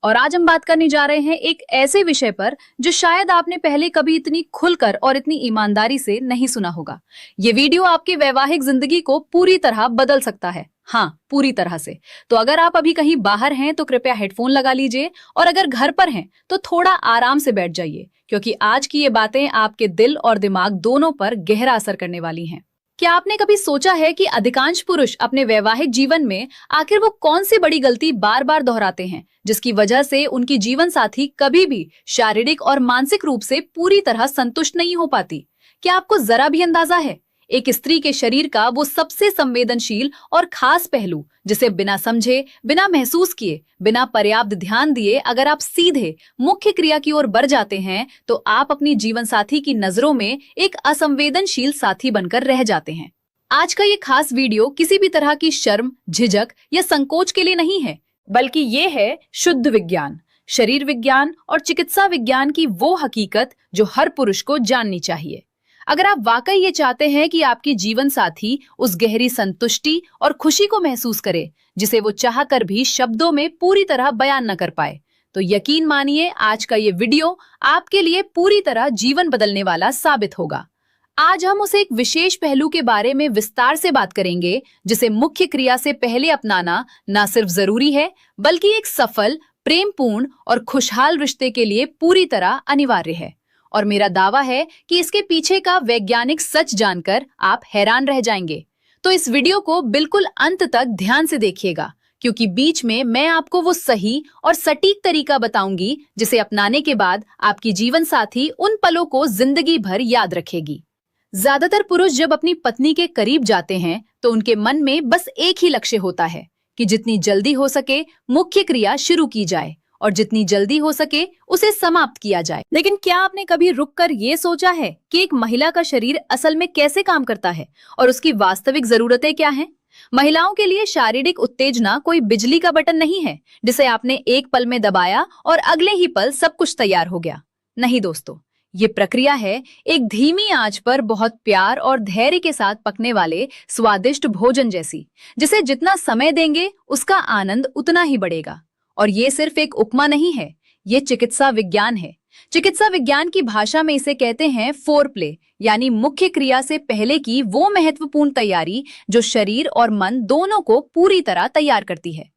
और आज हम बात करने जा रहे हैं एक ऐसे विषय पर जो शायद आपने पहले कभी इतनी खुलकर और इतनी ईमानदारी से नहीं सुना होगा। ये वीडियो आपकी वैवाहिक जिंदगी को पूरी तरह बदल सकता है। हाँ, पूरी तरह से। तो अगर आप अभी कहीं बाहर हैं तो कृपया हेडफोन लगा लीजिए, और अगर घर पर हैं तो थोड़ा आराम से बैठ जाइए, क्योंकि आज की ये बातें आपके दिल और दिमाग दोनों पर गहरा असर करने वाली हैं। क्या आपने कभी सोचा है कि अधिकांश पुरुष अपने वैवाहिक जीवन में आखिर वो कौन सी बड़ी गलती बार बार दोहराते हैं, जिसकी वजह से उनकी जीवन साथी कभी भी शारीरिक और मानसिक रूप से पूरी तरह संतुष्ट नहीं हो पाती? क्या आपको जरा भी अंदाजा है? एक स्त्री के शरीर का वो सबसे संवेदनशील और खास पहलू, जिसे बिना समझे, बिना महसूस किए, बिना पर्याप्त ध्यान दिए अगर आप सीधे मुख्य क्रिया की ओर बढ़ जाते हैं तो आप अपनी जीवन साथी की नजरों में एक असंवेदनशील साथी बनकर रह जाते हैं। आज का ये खास वीडियो किसी भी तरह की शर्म, झिझक या संकोच के लिए नहीं है, बल्कि ये है शुद्ध विज्ञान, शरीर विज्ञान और चिकित्सा विज्ञान की वो हकीकत जो हर पुरुष को जाननी चाहिए। अगर आप वाकई ये चाहते हैं कि आपकी जीवन साथी उस गहरी संतुष्टि और खुशी को महसूस करे जिसे वो चाहकर भी शब्दों में पूरी तरह बयान न कर पाए, तो यकीन मानिए आज का ये वीडियो आपके लिए पूरी तरह जीवन बदलने वाला साबित होगा। आज हम उस एक विशेष पहलू के बारे में विस्तार से बात करेंगे जिसे मुख्य क्रिया से पहले अपनाना न सिर्फ जरूरी है, बल्कि एक सफल, प्रेमपूर्ण और खुशहाल रिश्ते के लिए पूरी तरह अनिवार्य है। और मेरा दावा है कि इसके पीछे का वैज्ञानिक सच जानकर आप हैरान रह जाएंगे। तो इस वीडियो को बिल्कुल अंत तक ध्यान से देखिएगा, क्योंकि बीच में मैं आपको वो सही और सटीक तरीका बताऊंगी जिसे अपनाने के बाद आपकी जीवन साथी उन पलों को जिंदगी भर याद रखेगी। ज्यादातर पुरुष जब अपनी पत्नी के करीब जाते हैं तो उनके मन में बस एक ही लक्ष्य होता है कि जितनी जल्दी हो सके मुख्य क्रिया शुरू की जाए और जितनी जल्दी हो सके उसे समाप्त किया जाए। लेकिन क्या आपने कभी रुककर ये सोचा है कि एक महिला का शरीर असल में कैसे काम करता है और उसकी वास्तविक जरूरतें क्या हैं? महिलाओं के लिए शारीरिक उत्तेजना कोई बिजली का बटन नहीं है जिसे आपने एक पल में दबाया और अगले ही पल सब कुछ तैयार हो गया। नहीं दोस्तों, ये प्रक्रिया है एक धीमी आंच पर बहुत प्यार और धैर्य के साथ पकने वाले स्वादिष्ट भोजन जैसी, जिसे जितना समय देंगे उसका आनंद उतना ही बढ़ेगा। और ये सिर्फ एक उपमा नहीं है, ये चिकित्सा विज्ञान है। चिकित्सा विज्ञान की भाषा में इसे कहते हैं फोरप्ले, यानी मुख्य क्रिया से पहले की वो महत्वपूर्ण तैयारी जो शरीर और मन दोनों को पूरी तरह तैयार करती है।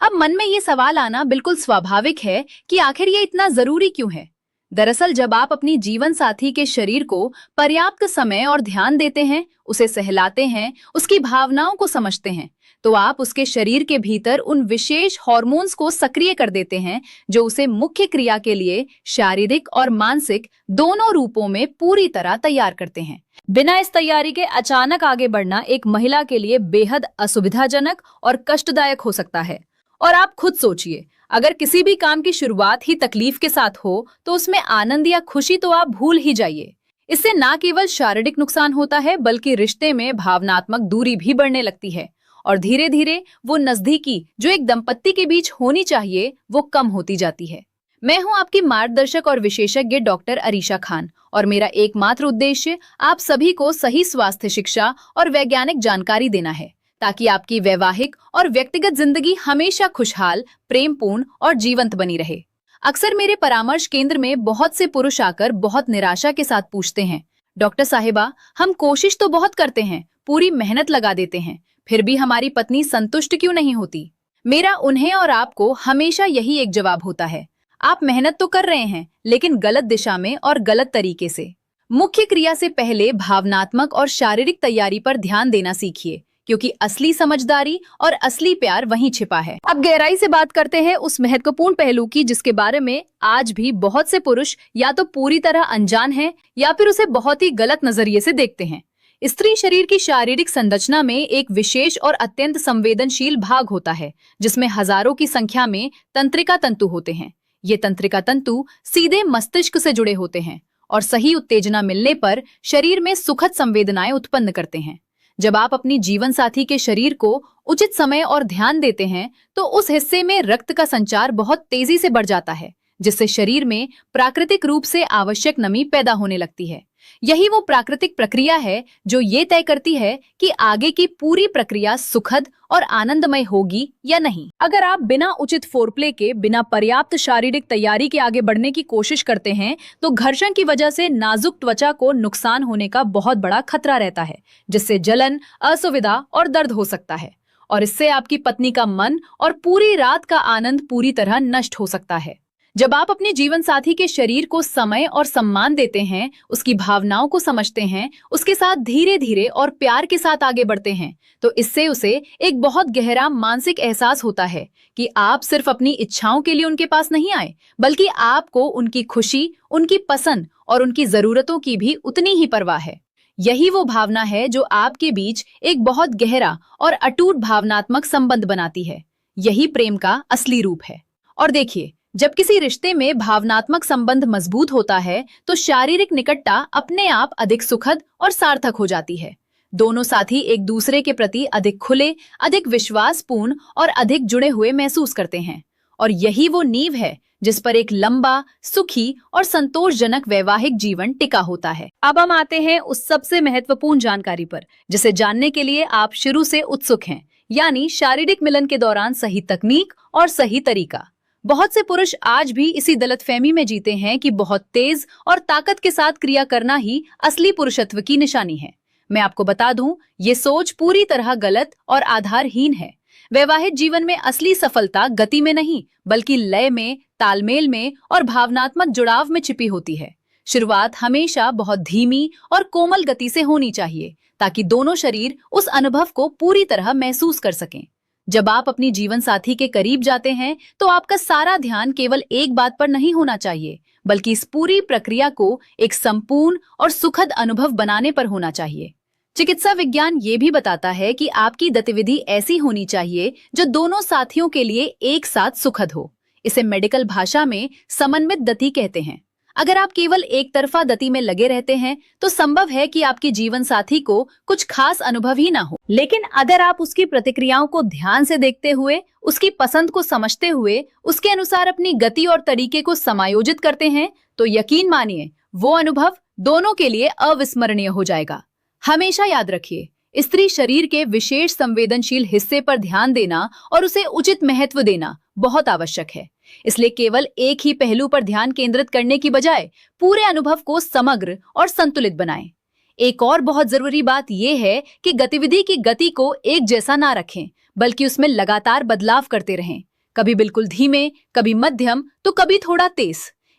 अब मन में ये सवाल आना बिल्कुल स्वाभाविक है कि आखिर ये इतना जरूरी क्यों है? दरअसल जब आप अपनी जीवन साथी के शरीर को पर्याप्त समय और ध्यान देते हैं, उसे सहलाते हैं, उसकी भावनाओं को समझते हैं, तो आप उसके शरीर के भीतर उन विशेष हार्मोन्स को सक्रिय कर देते हैं जो उसे मुख्य क्रिया के लिए शारीरिक और मानसिक दोनों रूपों में पूरी तरह तैयार करते हैं। बिना इस तैयारी के अचानक आगे बढ़ना एक महिला के लिए बेहद असुविधाजनक और कष्टदायक हो सकता है। और आप खुद सोचिए, अगर किसी भी काम की शुरुआत ही तकलीफ के साथ हो तो उसमें आनंद या खुशी तो आप भूल ही जाइए। इससे न केवल शारीरिक नुकसान होता है, बल्कि रिश्ते में भावनात्मक दूरी भी बढ़ने लगती है और धीरे धीरे वो नजदीकी जो एक दंपत्ति के बीच होनी चाहिए वो कम होती जाती है। मैं हूं आपकी मार्गदर्शक और विशेषज्ञ डॉक्टर अरीशा खान, और मेरा एकमात्र उद्देश्य आप सभी को सही स्वास्थ्य शिक्षा और वैज्ञानिक जानकारी देना है, ताकि आपकी वैवाहिक और व्यक्तिगत जिंदगी हमेशा खुशहाल, प्रेमपूर्ण और जीवंत बनी रहे। अक्सर मेरे परामर्श केंद्र में बहुत से पुरुष आकर बहुत निराशा के साथ पूछते हैं, डॉक्टर साहिबा, हम कोशिश तो बहुत करते हैं, पूरी मेहनत लगा देते हैं, फिर भी हमारी पत्नी संतुष्ट क्यों नहीं होती? मेरा उन्हें और आपको हमेशा यही एक जवाब होता है, आप मेहनत तो कर रहे हैं लेकिन गलत दिशा में और गलत तरीके से। मुख्य क्रिया से पहले भावनात्मक और शारीरिक तैयारी पर ध्यान देना सीखिए, क्योंकि असली समझदारी और असली प्यार वहीं छिपा है। अब गहराई से बात करते हैं उस महत्वपूर्ण पहलू की जिसके बारे में आज भी बहुत से पुरुष या तो पूरी तरह अनजान हैं या फिर उसे बहुत ही गलत नजरिए से देखते हैं। स्त्री शरीर की शारीरिक संरचना में एक विशेष और अत्यंत संवेदनशील भाग होता है जिसमें हजारों की संख्या में तंत्रिका तंतु होते हैं। ये तंत्रिका तंतु सीधे मस्तिष्क से जुड़े होते हैं और सही उत्तेजना मिलने पर शरीर में सुखद संवेदनाएं उत्पन्न करते हैं। जब आप अपनी जीवन साथी के शरीर को उचित समय और ध्यान देते हैं तो उस हिस्से में रक्त का संचार बहुत तेजी से बढ़ जाता है, जिससे शरीर में प्राकृतिक रूप से आवश्यक नमी पैदा होने लगती है। यही वो प्राकृतिक प्रक्रिया है जो ये तय करती है कि आगे की पूरी प्रक्रिया सुखद और आनंदमय होगी या नहीं। अगर आप बिना उचित फोरप्ले के, बिना पर्याप्त शारीरिक तैयारी के आगे बढ़ने की कोशिश करते हैं, तो घर्षण की वजह से नाजुक त्वचा को नुकसान होने का बहुत बड़ा खतरा रहता है, जिससे जलन, असुविधा और दर्द हो सकता है। और इससे आपकी पत्नी का मन और पूरी रात का आनंद पूरी तरह नष्ट हो सकता है। जब आप अपने जीवन साथी के शरीर को समय और सम्मान देते हैं, उसकी भावनाओं को समझते हैं, उसके साथ धीरे धीरे और प्यार के साथ आगे बढ़ते हैं, तो इससे उसे एक बहुत गहरा मानसिक एहसास होता है कि आप सिर्फ अपनी इच्छाओं के लिए उनके पास नहीं आए, बल्कि आपको उनकी खुशी, उनकी पसंद और उनकी जरूरतों की भी उतनी ही परवाह है। यही वो भावना है जो आपके बीच एक बहुत गहरा और अटूट भावनात्मक संबंध बनाती है। यही प्रेम का असली रूप है। और देखिए, जब किसी रिश्ते में भावनात्मक संबंध मजबूत होता है, तो शारीरिक निकटता अपने आप अधिक सुखद और सार्थक हो जाती है। दोनों साथी एक दूसरे के प्रति अधिक खुले, अधिक विश्वासपूर्ण और अधिक जुड़े हुए महसूस करते हैं। और यही वो नींव है जिस पर एक लंबा, सुखी और संतोषजनक वैवाहिक जीवन टिका होता है। अब हम आते हैं उस सबसे महत्वपूर्ण जानकारी पर, जिसे जानने के लिए आप शुरू से उत्सुक हैं, यानी शारीरिक मिलन के दौरान सही तकनीक और सही तरीका। बहुत से पुरुष आज भी इसी गलतफहमी में जीते हैं कि बहुत तेज और ताकत के साथ क्रिया करना ही असली पुरुषत्व की निशानी है। मैं आपको बता दूं, ये सोच पूरी तरह गलत और आधारहीन है। वैवाहिक जीवन में असली सफलता गति में नहीं, बल्कि लय में, तालमेल में और भावनात्मक जुड़ाव में छिपी होती है। शुरुआत हमेशा बहुत धीमी और कोमल गति से होनी चाहिए, ताकि दोनों शरीर उस अनुभव को पूरी तरह महसूस कर सकें। जब आप अपनी जीवन साथी के करीब जाते हैं, तो आपका सारा ध्यान केवल एक बात पर नहीं होना चाहिए, बल्कि इस पूरी प्रक्रिया को एक संपूर्ण और सुखद अनुभव बनाने पर होना चाहिए। चिकित्सा विज्ञान ये भी बताता है कि आपकी गतिविधि ऐसी होनी चाहिए जो दोनों साथियों के लिए एक साथ सुखद हो। इसे मेडिकल भाषा में समन्वित गति कहते हैं। अगर आप केवल एक तरफा गति में लगे रहते हैं, तो संभव है कि आपके जीवन साथी को कुछ खास अनुभव ही ना हो। लेकिन अगर आप उसकी प्रतिक्रियाओं को ध्यान से देखते हुए, उसकी पसंद को समझते हुए, उसके अनुसार अपनी गति और तरीके को समायोजित करते हैं, तो यकीन मानिए, वो अनुभव दोनों के लिए अविस्मरणीय हो जाएगा। हमेशा याद रखिए, स्त्री शरीर के विशेष संवेदनशील हिस्से पर ध्यान देना और उसे उचित महत्व देना बहुत आवश्यक है। इसलिए केवल एक ही पहलू पर ध्यान केंद्रित करने की बजाय पूरे अनुभव को समग्र और संतुलित बनाएं। एक और बहुत जरूरी बात यह है कि गतिविधि की गति को एक जैसा ना रखें, बल्कि उसमें लगातार बदलाव करते रहें। कभी बिल्कुल धीमे, कभी मध्यम, तो कभी थोड़ा तेज।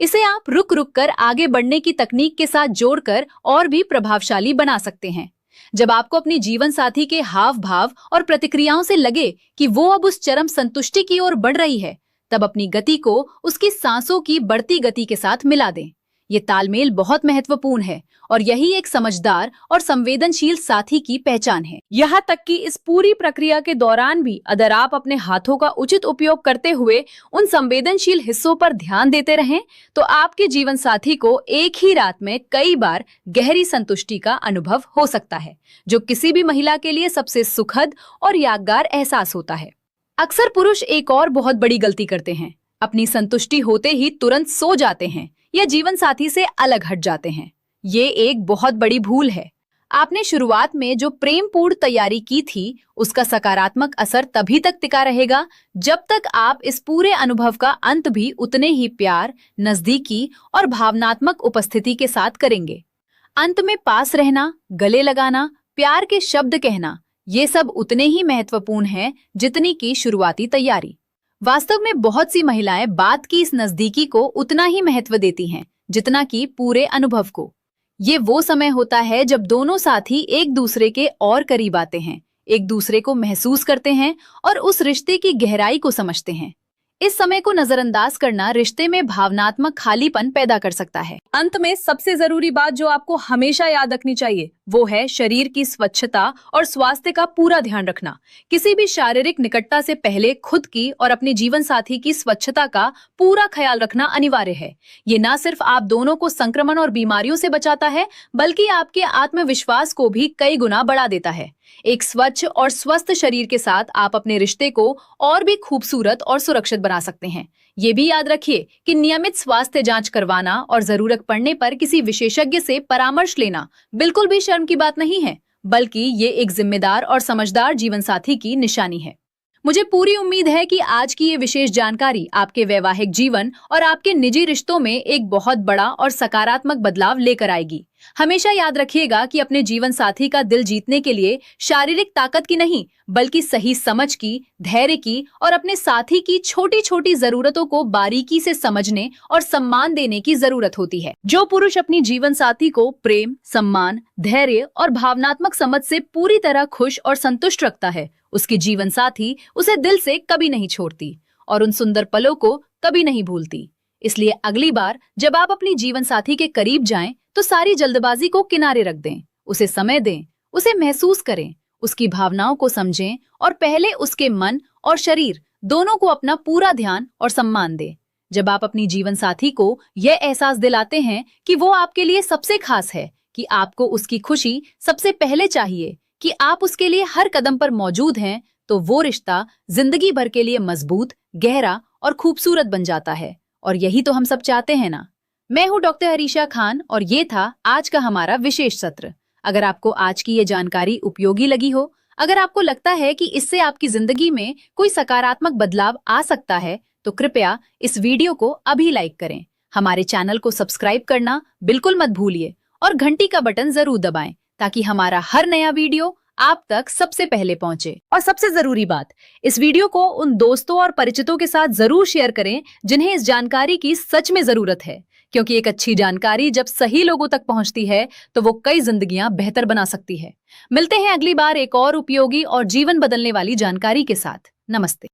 इसे आप रुक रुक कर आगे बढ़ने की तकनीक के साथ जोड़कर और भी प्रभावशाली बना सकते हैं। जब आपको अपनी जीवन साथी के हाव भाव और प्रतिक्रियाओं से लगे कि वो अब उस चरम संतुष्टि की ओर बढ़ रही है, तब अपनी गति को उसकी सांसों की बढ़ती गति के साथ मिला दें। ये तालमेल बहुत महत्वपूर्ण है और यही एक समझदार और संवेदनशील साथी की पहचान है। यहाँ तक कि इस पूरी प्रक्रिया के दौरान भी अगर आप अपने हाथों का उचित उपयोग करते हुए उन संवेदनशील हिस्सों पर ध्यान देते रहें, तो आपके जीवन साथी को एक ही रात में कई बार गहरी संतुष्टि का अनुभव हो सकता है, जो किसी भी महिला के लिए सबसे सुखद और यादगार एहसास होता है। अक्सर पुरुष एक और बहुत बड़ी गलती करते हैं, अपनी संतुष्टि होते ही तुरंत सो जाते हैं या जीवन साथी से अलग हट जाते हैं। ये एक बहुत बड़ी भूल है। आपने शुरुआत में जो प्रेमपूर्ण तैयारी की थी, उसका सकारात्मक असर तभी तक टिका रहेगा जब तक आप इस पूरे अनुभव का अंत भी उतने ही प्यार, नजदीकी और भावनात्मक उपस्थिति के साथ करेंगे। अंत में पास रहना, गले लगाना, प्यार के शब्द कहना, ये सब उतने ही महत्वपूर्ण हैं जितनी की शुरुआती तैयारी। वास्तव में बहुत सी महिलाएं बात की इस नजदीकी को उतना ही महत्व देती हैं जितना कि पूरे अनुभव को। ये वो समय होता है जब दोनों साथी एक दूसरे के और करीब आते हैं, एक दूसरे को महसूस करते हैं और उस रिश्ते की गहराई को समझते हैं। इस समय को नजरअंदाज करना रिश्ते में भावनात्मक खालीपन पैदा कर सकता है। अंत में सबसे जरूरी बात जो आपको हमेशा याद रखनी चाहिए, वो है शरीर की स्वच्छता और स्वास्थ्य का पूरा ध्यान रखना। किसी भी शारीरिक निकटता से पहले खुद की और अपने जीवन साथी की स्वच्छता का पूरा ख्याल रखना अनिवार्य है। ये न सिर्फ आप दोनों को संक्रमण और बीमारियों से बचाता है, बल्कि आपके आत्मविश्वास को भी कई गुना बढ़ा देता है। एक स्वच्छ और स्वस्थ शरीर के साथ आप अपने रिश्ते को और भी खूबसूरत और सुरक्षित बना सकते हैं। ये भी याद रखिए कि नियमित स्वास्थ्य जांच करवाना और जरूरत पड़ने पर किसी विशेषज्ञ से परामर्श लेना बिल्कुल भी शर्म की बात नहीं है, बल्कि ये एक जिम्मेदार और समझदार जीवन साथी की निशानी है। मुझे पूरी उम्मीद है कि आज की ये विशेष जानकारी आपके वैवाहिक जीवन और आपके निजी रिश्तों में एक बहुत बड़ा और सकारात्मक बदलाव लेकर आएगी। हमेशा याद रखिएगा कि अपने जीवन साथी का दिल जीतने के लिए शारीरिक ताकत की नहीं, बल्कि सही समझ की, धैर्य की और अपने साथी की छोटी छोटी जरूरतों को बारीकी से समझने और सम्मान देने की जरूरत होती है। जो पुरुष अपनी जीवन साथी को प्रेम, सम्मान, धैर्य और भावनात्मक समझ से पूरी तरह खुश और संतुष्ट रखता है, उसकी जीवन साथी उसे दिल से कभी नहीं छोड़ती और उन सुंदर पलों को कभी नहीं भूलती। इसलिए अगली बार जब आप अपनी जीवन साथी के करीब जाएं, तो सारी जल्दबाजी को किनारे रख दें, उसे समय दें, उसे महसूस करें, उसकी भावनाओं को समझें और पहले उसके मन और शरीर दोनों को अपना पूरा ध्यान और सम्मान दें। जब आप अपनी जीवन साथी को यह एहसास दिलाते हैं कि वो आपके लिए सबसे खास है, कि आपको उसकी खुशी सबसे पहले चाहिए, कि आप उसके लिए हर कदम पर मौजूद हैं, तो वो रिश्ता जिंदगी भर के लिए मजबूत, गहरा और खूबसूरत बन जाता है। और यही तो हम सब चाहते हैं ना। मैं हूं डॉक्टर हरीशा खान और ये था आज का हमारा विशेष सत्र। अगर आपको आज की ये जानकारी उपयोगी लगी हो, अगर आपको लगता है कि इससे आपकी जिंदगी में कोई सकारात्मक बदलाव आ सकता है, तो कृपया इस वीडियो को अभी लाइक करें। हमारे चैनल को सब्सक्राइब करना बिल्कुल मत भूलिए और घंटी का बटन जरूर दबाएं, ताकि हमारा हर नया वीडियो आप तक सबसे पहले पहुंचे। और सबसे जरूरी बात, इस वीडियो को उन दोस्तों और परिचितों के साथ जरूर शेयर करें जिन्हें इस जानकारी की सच में जरूरत है, क्योंकि एक अच्छी जानकारी जब सही लोगों तक पहुंचती है तो वो कई जिंदगियां बेहतर बना सकती है। मिलते हैं अगली बार एक और उपयोगी और जीवन बदलने वाली जानकारी के साथ। नमस्ते।